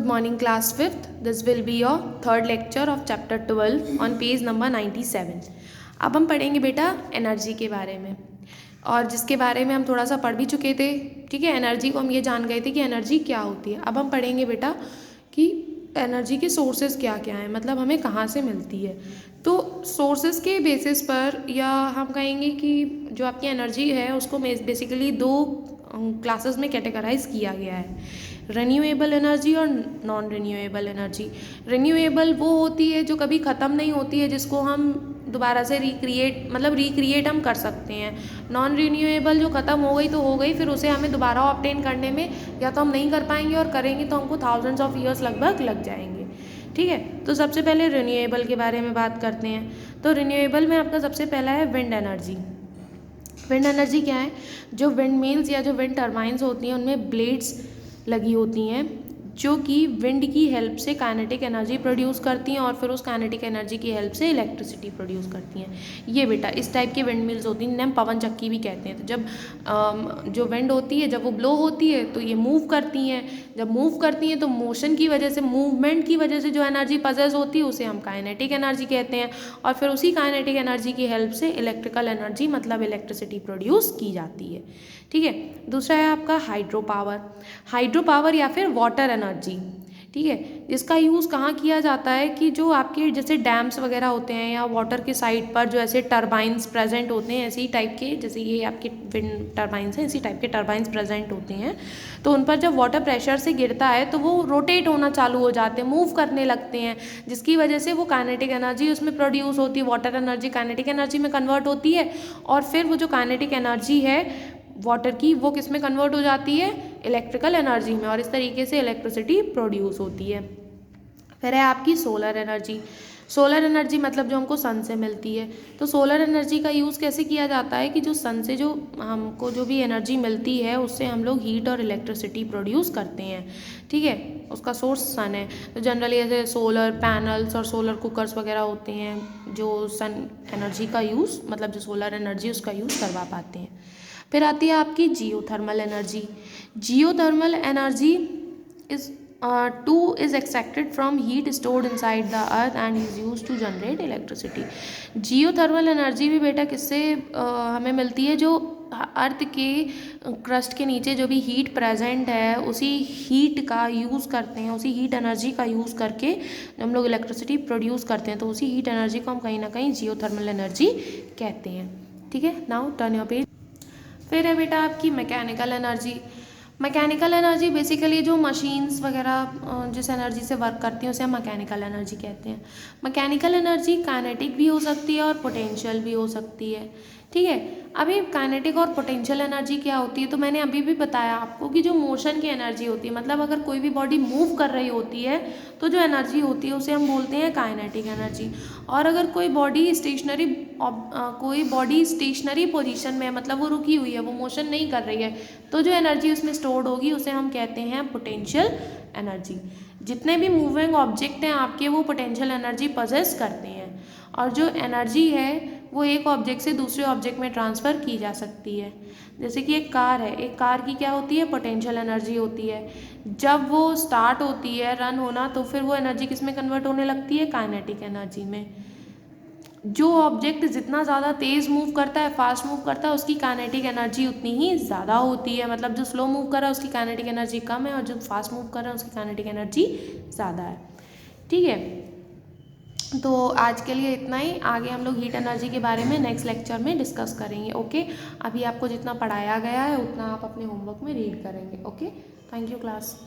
Good morning class 5th. This will be your third lecture of chapter 12 on page number 97. अब हम पढ़ेंगे बेटा energy के बारे में, और जिसके बारे में हम थोड़ा सा पढ़ भी चुके थे। ठीक है, एनर्जी को हम ये जान गए थे कि एनर्जी क्या होती है। अब हम पढ़ेंगे बेटा कि एनर्जी के सोर्सेज क्या क्या हैं, मतलब हमें कहाँ से मिलती है। तो सोर्सेज के बेसिस पर, या हम कहेंगे कि जो आपकी एनर्जी है उसको बेसिकली दो क्लासेस में कैटेगराइज किया गया है, रिन्यूएबल एनर्जी और नॉन रिन्यूएबल एनर्जी। रिन्यूएबल वो होती है जो कभी ख़त्म नहीं होती है, जिसको हम दोबारा से रिक्रिएट हम कर सकते हैं। नॉन रिन्यूएबल जो ख़त्म हो गई तो हो गई, फिर उसे हमें दोबारा ऑब्टेन करने में या तो हम नहीं कर पाएंगे, और करेंगे तो हमको थाउजेंड्स ऑफ ईयर्स लगभग लग जाएंगे। ठीक है, तो सबसे पहले रिन्यूएबल के बारे में बात करते हैं। तो रिन्यूएबल में आपका सबसे पहला है विंड एनर्जी। विंड एनर्जी क्या है? जो विंड मिल्स या जो विंड टर्बाइंस होती हैं उनमें ब्लेड्स लगी होती हैं जो कि विंड की हेल्प से काइनेटिक एनर्जी प्रोड्यूस करती हैं, और फिर उस काइनेटिक एनर्जी की हेल्प से इलेक्ट्रिसिटी प्रोड्यूस करती हैं। ये बेटा इस टाइप के विंड मिल्स होती हैं, जिन्हें हम पवन चक्की भी कहते हैं। तो जब जो विंड होती है, जब वो ब्लो होती है तो ये मूव करती हैं। जब मूव करती हैं तो मोशन की वजह से, मूवमेंट की वजह से जो एनर्जी पजेस होती है उसे हम काइनेटिक एनर्जी कहते हैं, और फिर उसी काइनेटिक एनर्जी की हेल्प से इलेक्ट्रिकल एनर्जी मतलब इलेक्ट्रिसिटी प्रोड्यूस की जाती है। ठीक है, दूसरा है आपका हाइड्रो पावर। हाइड्रो पावर या फिर वाटर एनर्जी, ठीक है, इसका यूज़ कहाँ किया जाता है कि जो आपके जैसे डैम्स वगैरह होते हैं या वाटर के साइड पर जो ऐसे टरबाइंस प्रेजेंट होते हैं, ऐसे ही टाइप के, जैसे ये आपके विंड टरबाइंस हैं, इसी टाइप के टरबाइंस प्रेजेंट होते हैं। तो उन पर जब वाटर प्रेशर से गिरता है तो वो रोटेट होना चालू हो जाते हैं, मूव करने लगते हैं, जिसकी वजह से वो काइनेटिक एनर्जी उसमें प्रोड्यूस होती है। वाटर एनर्जी काइनेटिक एनर्जी में कन्वर्ट होती है, और फिर वो जो काइनेटिक एनर्जी है वाटर की, वो किस में कन्वर्ट हो जाती है? इलेक्ट्रिकल एनर्जी में, और इस तरीके से इलेक्ट्रिसिटी प्रोड्यूस होती है। फिर है आपकी सोलर एनर्जी। सोलर एनर्जी मतलब जो हमको सन से मिलती है। तो सोलर एनर्जी का यूज़ कैसे किया जाता है कि जो सन से जो हमको जो भी एनर्जी मिलती है उससे हम लोग हीट और इलेक्ट्रिसिटी प्रोड्यूस करते हैं। ठीक है, उसका सोर्स सन है। तो जनरली ऐसे सोलर पैनल्स और सोलर कुकर्स वगैरह होते हैं जो सन एनर्जी का यूज़, मतलब जो सोलर एनर्जी उसका यूज़ करवा पाते हैं। फिर आती है आपकी geothermal energy. Geothermal energy is extracted from heat stored inside the earth and is used to generate electricity. Geothermal energy भी बेटा किससे हमें मिलती है? जो अर्थ के क्रस्ट के नीचे जो भी हीट प्रेजेंट है उसी हीट का यूज़ करते हैं, उसी हीट एनर्जी का यूज़ करके हम लोग इलेक्ट्रिसिटी प्रोड्यूस करते हैं। तो उसी हीट एनर्जी को हम कहीं ना कहीं जियोथर्मल एनर्जी कहते हैं। ठीक है, नाउ टर्न योर पेज। फिर है बेटा आपकी mechanical energy. Mechanical energy basically जो मशीन्स वगैरह जिस एनर्जी से वर्क करती हैं उसे हम मैकेनिकल एनर्जी कहते हैं। मैकेनिकल एनर्जी काइनेटिक भी हो सकती है और पोटेंशियल भी हो सकती है। ठीक है, अभी काइनेटिक और पोटेंशियल एनर्जी क्या होती है? तो मैंने अभी भी बताया आपको कि जो मोशन की एनर्जी होती है, मतलब अगर कोई भी बॉडी मूव कर रही होती है तो जो एनर्जी होती है उसे हम बोलते हैं काइनेटिक एनर्जी। और अगर कोई बॉडी स्टेशनरी पोजीशन में, मतलब वो रुकी हुई है, वो मोशन नहीं कर रही है, तो जो एनर्जी उसमें स्टोर्ड होगी उसे हम कहते हैं पोटेंशियल एनर्जी। जितने भी मूविंग ऑब्जेक्ट हैं आपके, वो पोटेंशियल एनर्जी पजेस करते हैं, और जो एनर्जी है वो एक ऑब्जेक्ट से दूसरे ऑब्जेक्ट में ट्रांसफ़र की जा सकती है। जैसे कि एक कार है, एक कार की क्या होती है? पोटेंशियल एनर्जी होती है। जब वो स्टार्ट होती है रन होना तो फिर वो एनर्जी किस में कन्वर्ट होने लगती है? काइनेटिक एनर्जी में। जो ऑब्जेक्ट जितना ज़्यादा तेज़ मूव करता है, फास्ट मूव करता है, उसकी काइनेटिक एनर्जी उतनी ही ज़्यादा होती है। मतलब जो स्लो मूव कर रहा है उसकी काइनेटिक एनर्जी कम है, और जो फास्ट मूव कर रहा है उसकी काइनेटिक एनर्जी ज़्यादा है। ठीक है, तो आज के लिए इतना ही। आगे हम लोग हीट एनर्जी के बारे में नेक्स्ट लेक्चर में डिस्कस करेंगे। ओके, अभी आपको जितना पढ़ाया गया है उतना आप अपने होमवर्क में रीड करेंगे। Okay, thank you class.